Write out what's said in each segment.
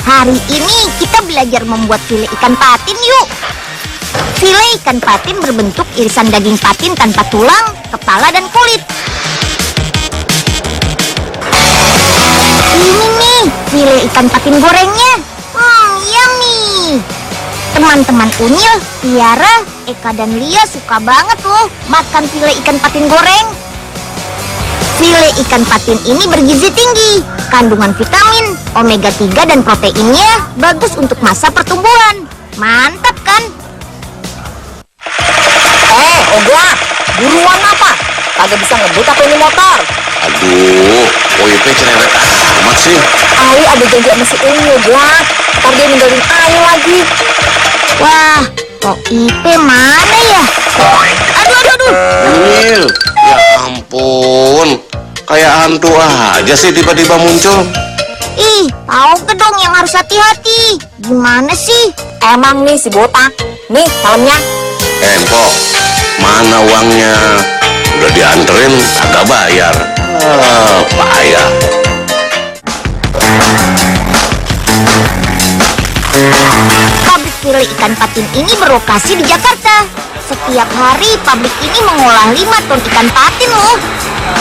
Hari ini kita belajar membuat file ikan patin yuk. File ikan patin berbentuk irisan daging patin tanpa tulang, kepala, dan kulit. Ini nih, file ikan patin gorengnya. Yummy. Teman-teman Unyil, Tiara, Eka, dan Lia suka banget loh makan file ikan patin goreng. File ikan patin ini bergizi tinggi, kandungan vitamin, omega 3 dan proteinnya bagus untuk masa pertumbuhan. Mantap kan? Ogla, buruan apa? Kagak bisa ngebut apa ini motor? Aduh, OIP cerewet amat sih. Ai ada janji sama si Unyil, Ogla. Ntar dia ninggalin Ai lagi. Wah, OIP mana ya? Aduh. Unyil, ya ampun. Kayak hantu aja sih tiba-tiba muncul. Ih, tahu ke dong yang harus hati-hati. Gimana sih? Emang nih si botak. Nih helmnya. Empok, mana uangnya? Udah dianterin, agak bayar. Payah. Pabrik file ikan patin ini berlokasi di Jakarta. Setiap hari pabrik ini mengolah 5 ton ikan patin loh.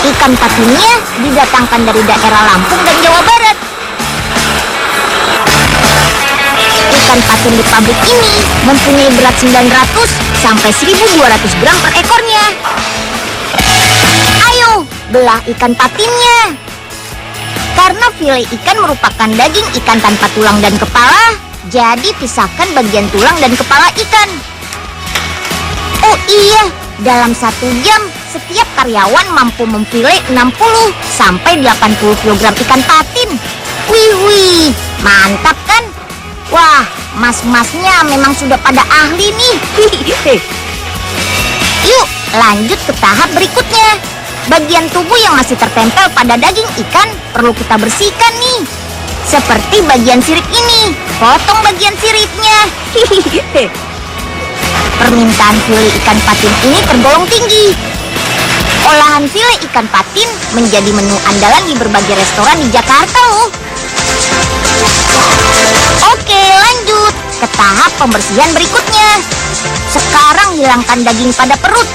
Ikan patinnya didatangkan dari daerah Lampung dan Jawa Barat. Ikan patin di pabrik ini mempunyai berat 900 sampai 1.200 gram per ekornya. Ayo, belah ikan patinnya. Karena file ikan merupakan daging ikan tanpa tulang dan kepala, jadi pisahkan bagian tulang dan kepala ikan. Oh iya, dalam 1 jam setiap karyawan mampu memfile 60 sampai 80 kg ikan patin. Wih, mantap kan? Wah, mas-masnya memang sudah pada ahli nih. Yuk, lanjut ke tahap berikutnya. Bagian tubuh yang masih tertempel pada daging ikan perlu kita bersihkan nih. Seperti bagian sirip ini. Potong bagian siripnya. Permintaan file ikan patin ini tergolong tinggi. Olahan file ikan patin menjadi menu andalan di berbagai restoran di Jakarta loh. Oke, lanjut ke tahap pembersihan berikutnya. Sekarang hilangkan daging pada perut.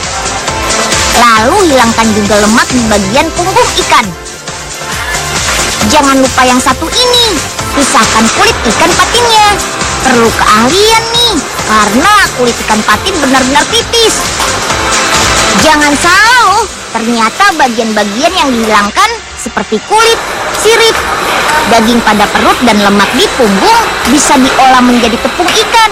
Lalu hilangkan juga lemak di bagian punggung ikan. Jangan lupa yang satu ini, pisahkan kulit ikan patinnya. Perlu keahlian nih, karena kulit ikan patin benar-benar tipis. Jangan salah loh, ternyata bagian-bagian yang dihilangkan seperti kulit, sirip, daging pada perut dan lemak di punggung bisa diolah menjadi tepung ikan.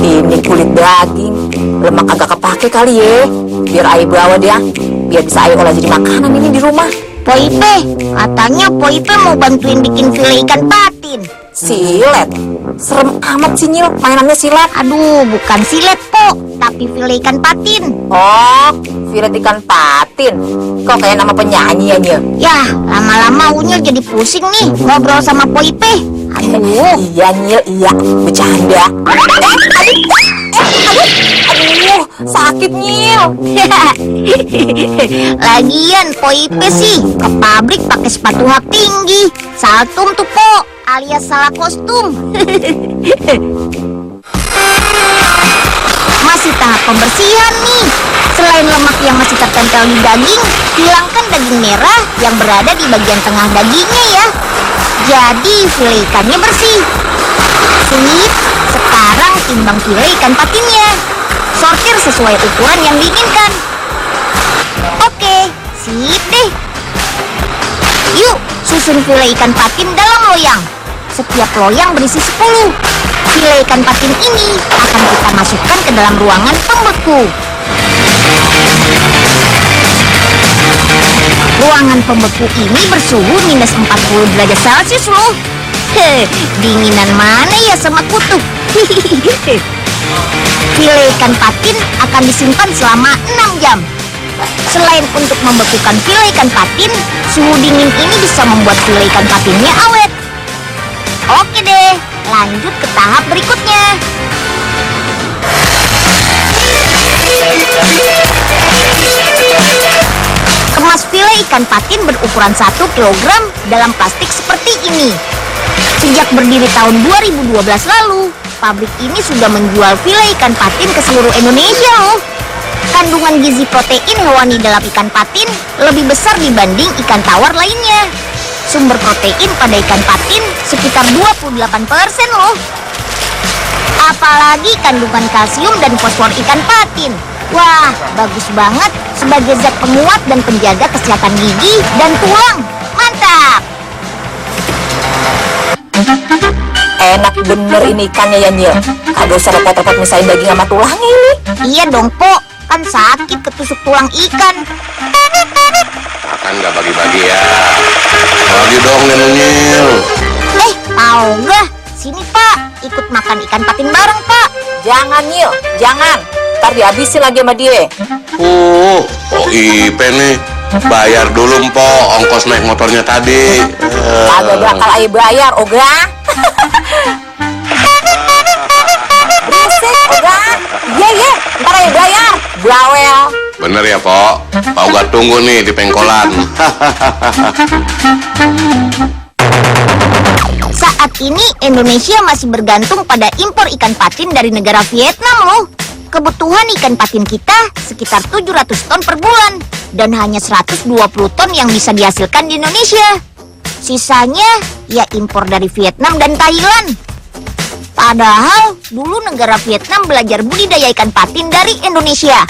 Ini kulit daging, lemak agak kepake kali ya. Biar Ai bawa dia, biar bisa Ai olah jadi makanan ini di rumah. Poipe, katanya Poipe mau bantuin bikin file ikan patin. Silet? Serem amat sih Nyil, mainannya silet. Aduh, bukan silet po, tapi file ikan patin. Oh, filet ikan patin. Kok kayak nama penyanyi ya Nyil? Yah, lama-lama Unyil jadi pusing nih ngobrol sama Poipe. Aduh. Iya Nyil, iya, bercanda. Aduh, sakit Nyil. Lagian Poipe sih ke pabrik pakai sepatu hak tinggi. Saltum tuh po, alias salah kostum. Masih tahap pembersihan nih. Selain lemak yang masih tertempel di daging, hilangkan daging merah yang berada di bagian tengah dagingnya ya. Jadi file ikannya bersih. Sip, sekarang timbang file ikan patinnya. Sortir sesuai ukuran yang diinginkan. Oke, sip deh. Yuk, susun file ikan patin dalam loyang. Setiap loyang berisi 10. File ikan patin ini akan kita masukkan ke dalam ruangan pembeku. Ruangan pembeku ini bersuhu minus 40 derajat Celcius loh. Dinginan mana ya sama kutub. File ikan patin akan disimpan selama 6 jam. Selain untuk membekukan file ikan patin, suhu dingin ini bisa membuat file ikan patinnya awet. Oke deh, lanjut ke tahap berikutnya. Kemas file ikan patin berukuran 1 kg dalam plastik seperti ini. Sejak berdiri tahun 2012 lalu, pabrik ini sudah menjual file ikan patin ke seluruh Indonesia loh. Kandungan gizi protein hewani dalam ikan patin lebih besar dibanding ikan tawar lainnya. Sumber protein pada ikan patin sekitar 28% loh. Apalagi kandungan kalsium dan fosfor ikan patin. Wah, bagus banget sebagai zat penguat dan penjaga kesehatan gigi dan tulang. Mantap! Enak bener ini ikannya ya, Nyil. Kagak usah repot-repot misahin daging sama tulangnya ini. Iya dong, Po. Kan sakit ketusuk tulang ikan. Makan nggak bagi-bagi ya? Bagi dong, Nenunyil. Tahu gak? Sini, Pak. Ikut makan ikan patin bareng, Pak. Jangan, Nyil, jangan. Ntar dihabisin lagi sama dia. Oh Ipe nih. Bayar dulu, Mpok, ongkos naik motornya tadi. Kagak bakal ayo bayar, Oga. Berisik, Oga. Iya, ntar ayo bayar. Blawel. Bener ya, Pok? Pak Uga tunggu nih di pengkolan. Saat ini Indonesia masih bergantung pada impor ikan patin dari negara Vietnam loh. Kebutuhan ikan patin kita sekitar 700 ton per bulan dan hanya 120 ton yang bisa dihasilkan di Indonesia. Sisanya ya impor dari Vietnam dan Thailand. Padahal dulu negara Vietnam belajar budidaya ikan patin dari Indonesia.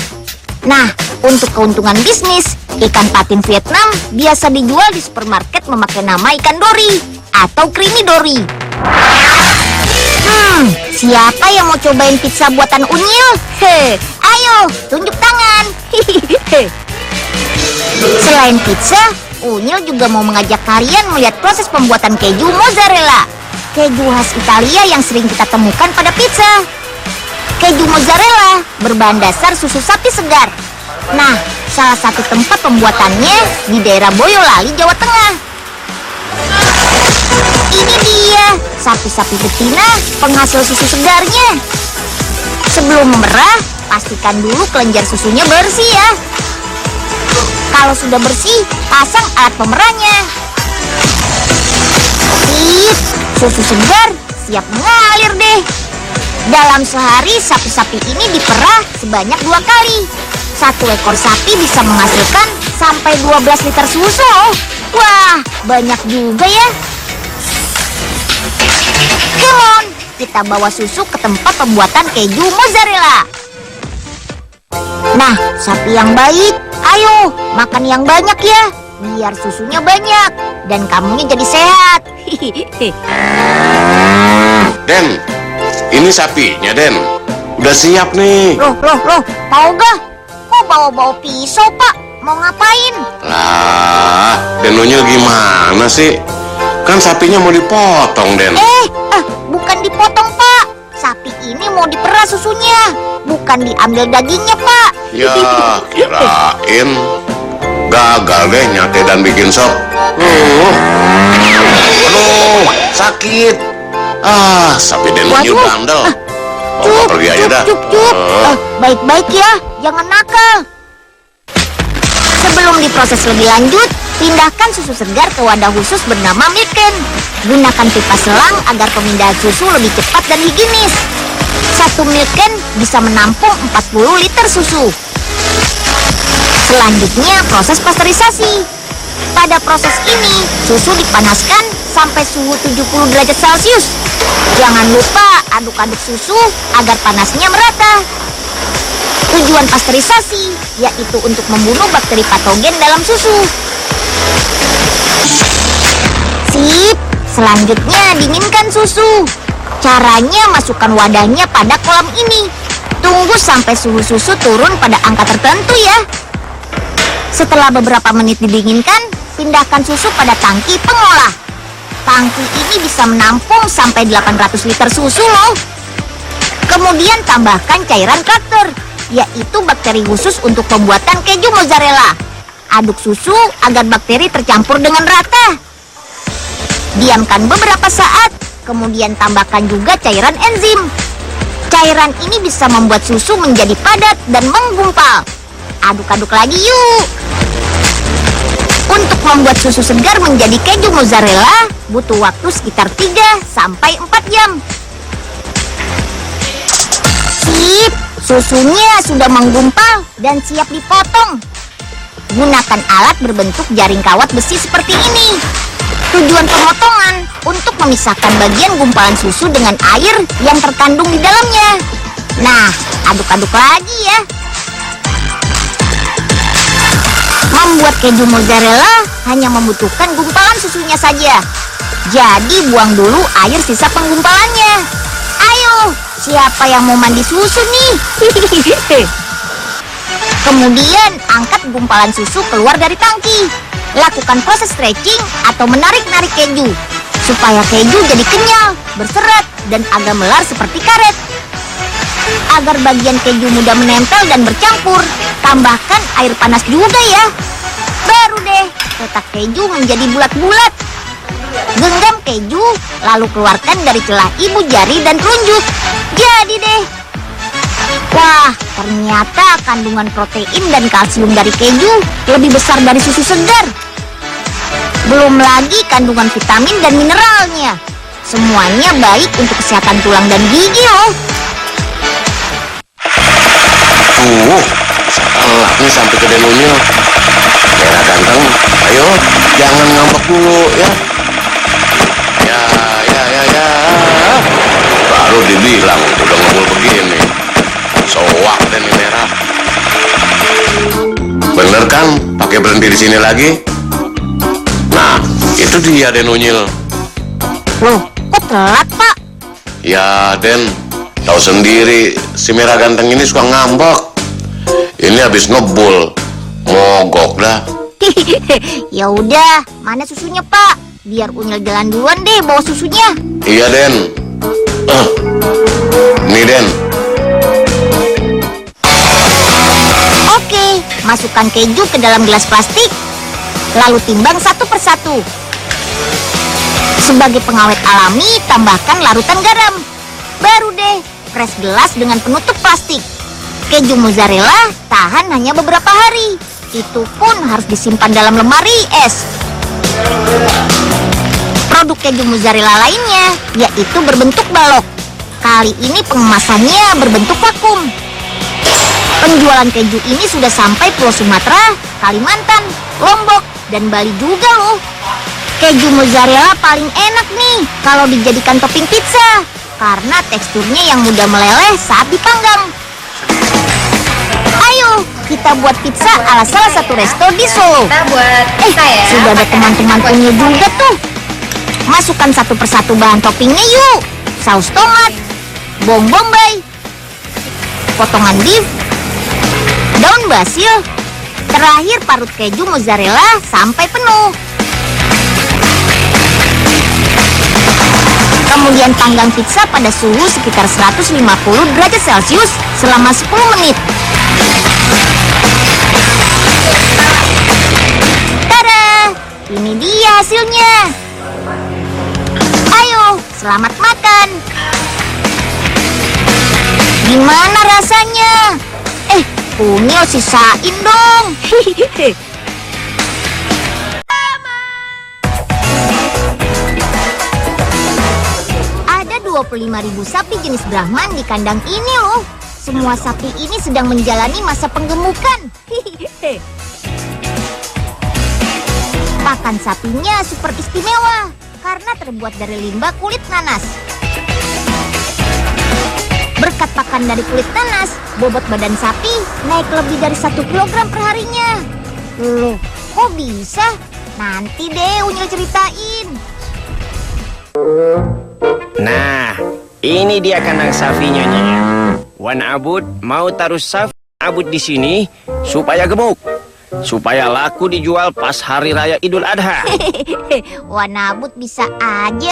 Nah, untuk keuntungan bisnis, ikan patin Vietnam biasa dijual di supermarket memakai nama ikan dori atau creamy dory. Siapa yang mau cobain pizza buatan Unyil? Ayo, tunjuk tangan. Selain pizza, Unyil juga mau mengajak kalian melihat proses pembuatan keju mozzarella. Keju khas Italia yang sering kita temukan pada pizza. Keju mozzarella berbahan dasar susu sapi segar. Nah, salah satu tempat pembuatannya di daerah Boyolali, Jawa Tengah. Ini dia, sapi-sapi betina penghasil susu segarnya. Sebelum memerah, pastikan dulu kelenjar susunya bersih ya. Kalau sudah bersih, pasang alat pemerahnya. Sip, susu segar siap mengalir deh. Dalam sehari, sapi-sapi ini diperah sebanyak 2 kali. 1 ekor sapi bisa menghasilkan sampai 12 liter susu. Wah, banyak juga ya. Come on, kita bawa susu ke tempat pembuatan keju mozzarella. Nah, sapi yang baik, ayo makan yang banyak ya, biar susunya banyak dan kamunya jadi sehat. Den, ini sapinya, Den. Udah siap nih. Loh, tahu gak? Kok bawa-bawa pisau, Pak? Mau ngapain? Lah, Denunyil gimana sih? Kan sapinya mau dipotong, Den. Bukan dipotong, Pak. Sapi ini mau diperah susunya, bukan diambil dagingnya, Pak. Ya, kirain gagal deh nyate dan bikin sop. Aduh, sakit. Sapi Denunyil Waduh. bandel. Bawa pergi aja dah. Cuk. Baik-baik ya, jangan nakal. Sebelum diproses lebih lanjut, pindahkan susu segar ke wadah khusus bernama milk can. Gunakan pipa selang agar pemindahan susu lebih cepat dan higienis. 1 milk can bisa menampung 40 liter susu. Selanjutnya, proses pasteurisasi. Pada proses ini, susu dipanaskan sampai suhu 70 derajat Celcius. Jangan lupa aduk-aduk susu agar panasnya merata. Tujuan pasteurisasi yaitu untuk membunuh bakteri patogen dalam susu. Sip, selanjutnya dinginkan susu. Caranya masukkan wadahnya pada kolam ini. Tunggu sampai suhu susu turun pada angka tertentu ya. Setelah beberapa menit didinginkan, pindahkan susu pada tangki pengolah. Tangki ini bisa menampung sampai 800 liter susu loh. Kemudian tambahkan cairan traktor, yaitu bakteri khusus untuk pembuatan keju mozzarella. Aduk susu agar bakteri tercampur dengan rata. Diamkan beberapa saat, kemudian tambahkan juga cairan enzim. Cairan ini bisa membuat susu menjadi padat dan menggumpal. Aduk-aduk lagi yuk. Untuk membuat susu segar menjadi keju mozzarella, butuh waktu sekitar 3 sampai 4 jam. Sip, susunya sudah menggumpal dan siap dipotong. Gunakan alat berbentuk jaring kawat besi seperti ini. Tujuan pemotongan untuk memisahkan bagian gumpalan susu dengan air yang terkandung di dalamnya. Nah, aduk-aduk lagi ya. Membuat keju mozzarella hanya membutuhkan gumpalan susunya saja. Jadi buang dulu air sisa penggumpalannya. Ayo, siapa yang mau mandi susu nih? Kemudian angkat gumpalan susu keluar dari tangki. Lakukan proses stretching atau menarik-narik keju supaya keju jadi kenyal, berserat, dan agak melar seperti karet. Agar bagian keju mudah menempel dan bercampur, tambahkan air panas juga ya. Baru deh, cetak keju menjadi bulat-bulat. Genggam keju, lalu keluarkan dari celah ibu jari dan telunjuk. Jadi deh. Wah, ternyata kandungan protein dan kalsium dari keju lebih besar dari susu segar. Belum lagi kandungan vitamin dan mineralnya. Semuanya baik untuk kesehatan tulang dan gigi loh. Salah nih sampai ke Denunil. Merah ganteng, ayo jangan ngambek dulu ya. Ya. Baru dibilang udah ngomong begini. Soak dan ini Merah. Bener kan? Pakai berhenti di sini lagi? Nah, itu dia Denunyil. Loh, kok telat, Pak? Ya, Den, tahu sendiri si Merah ganteng ini suka ngambek. Ini habis ngebul, mogok dah. Ya udah, mana susunya, Pak? Biar Unyil jalan duluan deh bawa susunya. Iya, Den. Nih, Den. Oke, masukkan keju ke dalam gelas plastik, lalu timbang satu persatu. Sebagai pengawet alami, tambahkan larutan garam. Baru deh, pres gelas dengan penutup plastik. Keju mozzarella tahan hanya beberapa hari. Itu pun harus disimpan dalam lemari es. Produk keju mozzarella lainnya yaitu berbentuk balok. Kali ini pengemasannya berbentuk vakum. Penjualan keju ini sudah sampai Pulau Sumatera, Kalimantan, Lombok, dan Bali juga loh. Keju mozzarella paling enak nih kalau dijadikan topping pizza karena teksturnya yang mudah meleleh saat dipanggang. Ayo, kita buat pizza ala salah satu resto di Solo. Kita buat pizza ya. Sudah ada teman-teman punya juga tuh. Masukkan satu persatu bahan toppingnya yuk. Saus tomat, bawang bombay, potongan beef, daun basil, terakhir parut keju mozzarella sampai penuh. Kemudian panggang pizza pada suhu sekitar 150 derajat Celcius selama 10 menit. Tada! Ini dia hasilnya. Ayo, selamat makan. Gimana rasanya? Unyil sisain dong. Ada 25.000 sapi jenis Brahman di kandang ini loh. Semua sapi ini sedang menjalani masa penggemukan. Pakan sapinya super istimewa karena terbuat dari limbah kulit nanas. Berkat pakan dari kulit nanas, bobot badan sapi naik lebih dari 1 kilogram perharinya. Loh, kok bisa? Nanti deh Unyil ceritain. Nah, ini dia kandang sapinya nih. Wan Abud mau taruh sapi Abud di sini supaya gemuk, supaya laku dijual pas hari raya Idul Adha. Wan Abud bisa aja.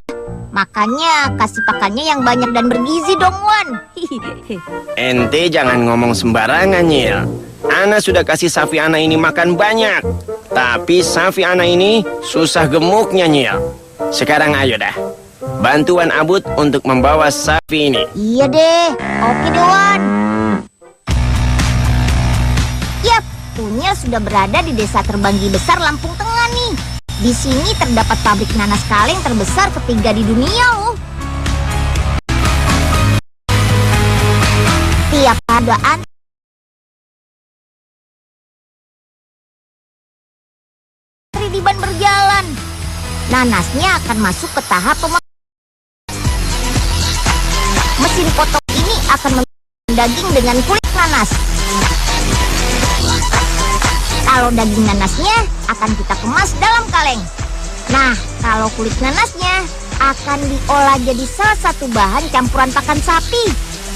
Makanya kasih pakannya yang banyak dan bergizi dong, Wan. Ente jangan ngomong sembarangan, Nyil. Ana sudah kasih sapi Ana ini makan banyak, tapi sapi Ana ini susah gemuknya, Nyil. Sekarang ayo dah, bantu Wan Abud untuk membawa sapi ini. Iya deh, oke deh, Wan. Yap, Unyil sudah berada di desa terbanggi besar Lampung Tengah nih. Di sini terdapat pabrik nanas kaleng terbesar ketiga di dunia loh. Tiap ada antri di ban berjalan. Nanasnya akan masuk ke tahap mesin potong ini akan memotong daging dengan kulit nanas. Kalau daging nanasnya akan kita kemas dalam kaleng. Nah, kalau kulit nanasnya akan diolah jadi salah satu bahan campuran pakan sapi.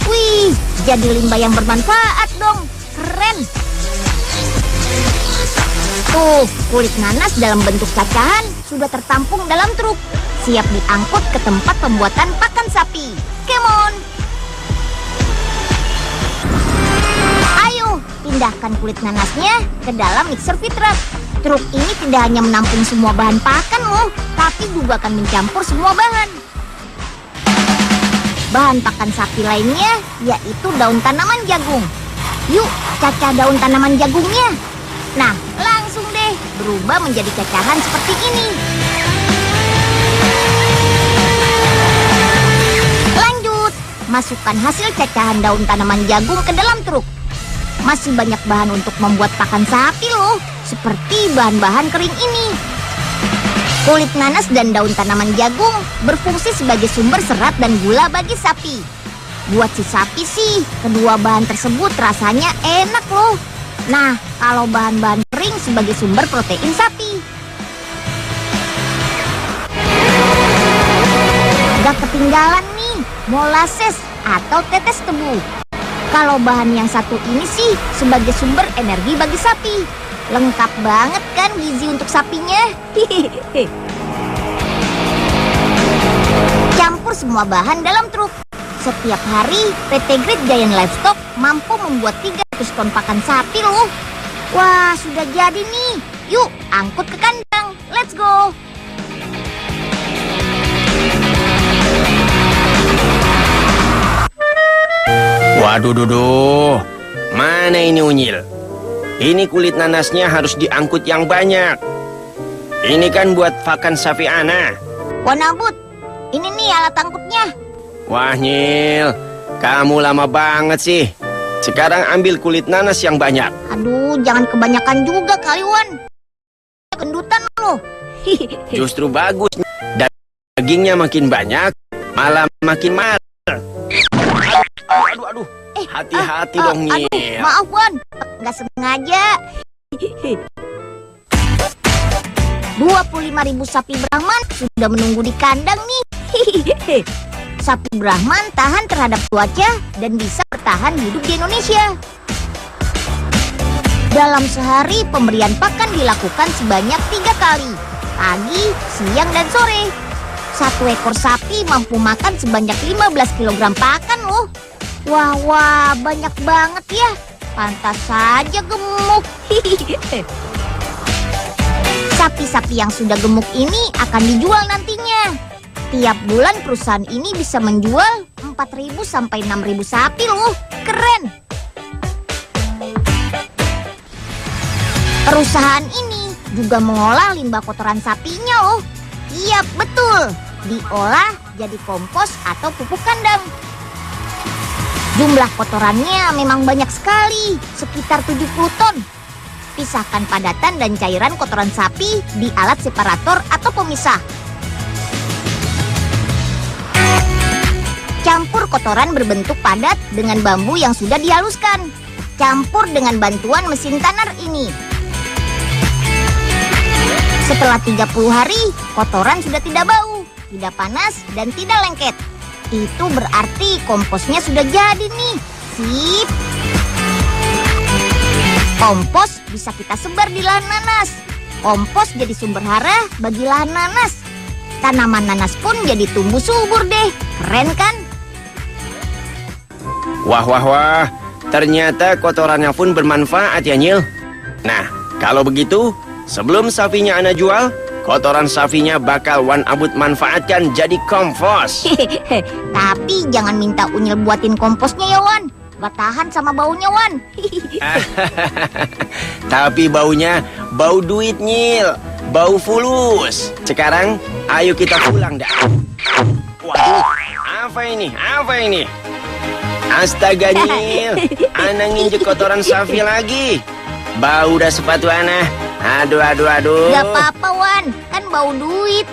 Wih, jadi limbah yang bermanfaat dong. Keren. Tuh, kulit nanas dalam bentuk cacahan sudah tertampung dalam truk, siap diangkut ke tempat pembuatan pakan sapi. Come on. Ayo, pindahkan kulit nanasnya ke dalam mixer feed truck. Truk ini tidak hanya menampung semua bahan pakan loh, tapi juga akan mencampur semua bahan. Bahan pakan sapi lainnya yaitu daun tanaman jagung. Yuk, cacah daun tanaman jagungnya. Nah, langsung deh berubah menjadi cacahan seperti ini. Lanjut, masukkan hasil cacahan daun tanaman jagung ke dalam truk. Masih banyak bahan untuk membuat pakan sapi loh, seperti bahan-bahan kering ini. Kulit nanas dan daun tanaman jagung berfungsi sebagai sumber serat dan gula bagi sapi. Buat si sapi sih, kedua bahan tersebut rasanya enak loh. Nah, kalau bahan-bahan kering sebagai sumber protein sapi. Gak ketinggalan nih, molasses atau tetes tebu. Kalau bahan yang satu ini sih sebagai sumber energi bagi sapi. Lengkap banget kan gizi untuk sapinya. Campur semua bahan dalam truk. Setiap hari, PT Great Giant Livestock mampu membuat 300 ton pakan sapi loh. Wah, sudah jadi nih. Yuk, angkut ke kandang. Let's go. Waduh, duduh. Mana ini unyil? Ini kulit nanasnya harus diangkut yang banyak. Ini kan buat pakan sapi Ana. Wanabut, ini nih alat angkutnya. Wah, Nyil, kamu lama banget sih. Sekarang ambil kulit nanas yang banyak. Aduh, jangan kebanyakan juga kali, Wan. Gendutan lo. Justru bagus. Dagingnya makin banyak, malah makin mahal. Aduh. Hati-hati dong, Nyil. Aduh, maaf, Wan. Nggak sengaja. 25.000 sapi Brahman sudah menunggu di kandang nih. Sapi Brahman tahan terhadap cuaca dan bisa bertahan hidup di Indonesia. Dalam sehari pemberian pakan dilakukan sebanyak 3 kali, pagi, siang, dan sore. Satu ekor sapi mampu makan sebanyak 15 kg pakan loh. Wah, banyak banget ya. Pantas saja gemuk. Sapi-sapi yang sudah gemuk ini akan dijual nantinya. Tiap bulan perusahaan ini bisa menjual 4.000 sampai 6.000 sapi loh. Keren. Perusahaan ini juga mengolah limbah kotoran sapinya loh. Iya, betul. Diolah jadi kompos atau pupuk kandang. Jumlah kotorannya memang banyak sekali, sekitar 70 ton. Pisahkan padatan dan cairan kotoran sapi di alat separator atau pemisah. Campur kotoran berbentuk padat dengan bambu yang sudah dihaluskan. Campur dengan bantuan mesin tanar ini. Setelah 30 hari, kotoran sudah tidak bau, tidak panas, dan tidak lengket. Itu berarti komposnya sudah jadi nih. Sip. Kompos bisa kita sebar di lahan nanas. Kompos jadi sumber hara bagi lahan nanas. Tanaman nanas pun jadi tumbuh subur deh. Keren kan? Wah. Ternyata kotorannya pun bermanfaat ya, Nyil. Nah, kalau begitu, sebelum sapinya Ana jual, kotoran sapinya bakal Wan Abut manfaatkan jadi kompos. Tapi jangan minta Unyil buatin komposnya ya, Wan. Gak tahan sama baunya, Wan. Tapi baunya bau duit, Nyil. bau fulus. Sekarang, ayo kita pulang dah. Waduh, apa ini? Apa ini? Astaga, Nyil. Ana nginjek kotoran Safi lagi. Bau dah sepatu Ana. Aduh. Gak apa-apa, Wan. Kan bau duit.